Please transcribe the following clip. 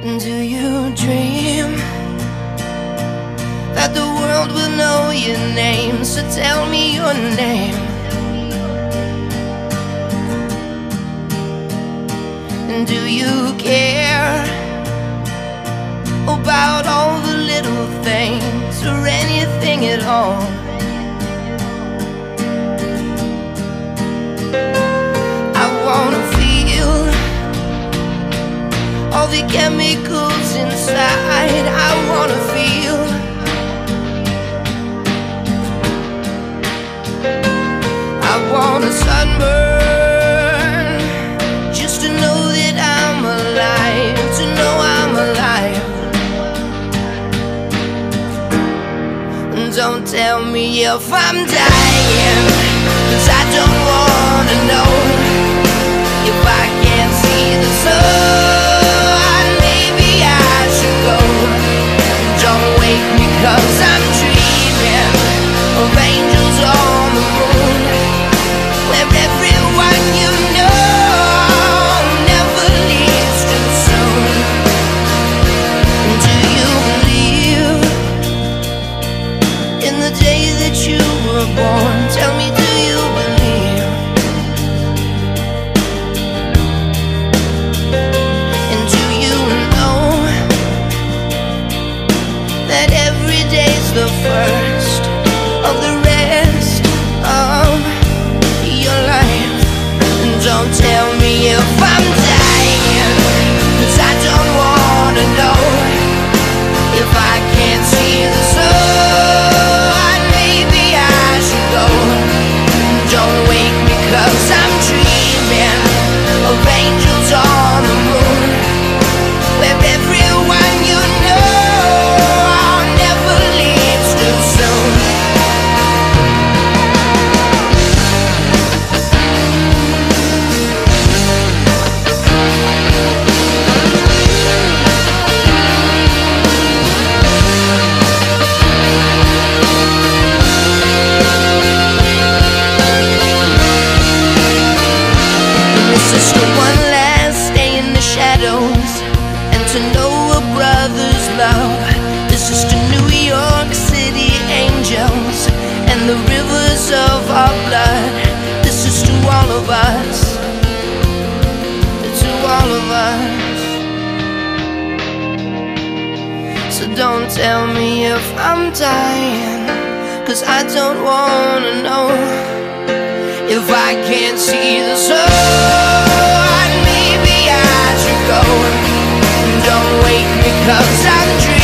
Do you dream that the world will know your name? So tell me your name. And do you care about all the little things or anything at all? I wanna feel all the chemicals inside. I wanna feel I wanna sunburn just to know that I'm alive, to know I'm alive. Don't tell me if I'm dying, 'cause I don't wanna know. If I can't see the sun, maybe I should go. Don't wake me 'cause I'm dreaming of angels on the moon, where everyone you know never leaves too soon. Do you believe in the day that you were born? Tell me, do you believe? And do you know that every day's the first of the rest of your life? And don't tell me if I'm dying, 'cause I don't wanna know. If I can't see the sun, maybe I should go. Don't wake me 'cause I'm dreaming of angels on the moon, where everyone you know never leaves too soon. This is the one last day in the shadows, and to know a brother's love. This is to New York City angels and the rivers of our blood. This is to all of us, to all of us. So don't tell me if I'm dying, 'cause I don't wanna know. If I can't see the sun, maybe I should go. Don't wake me 'cause I'm dreaming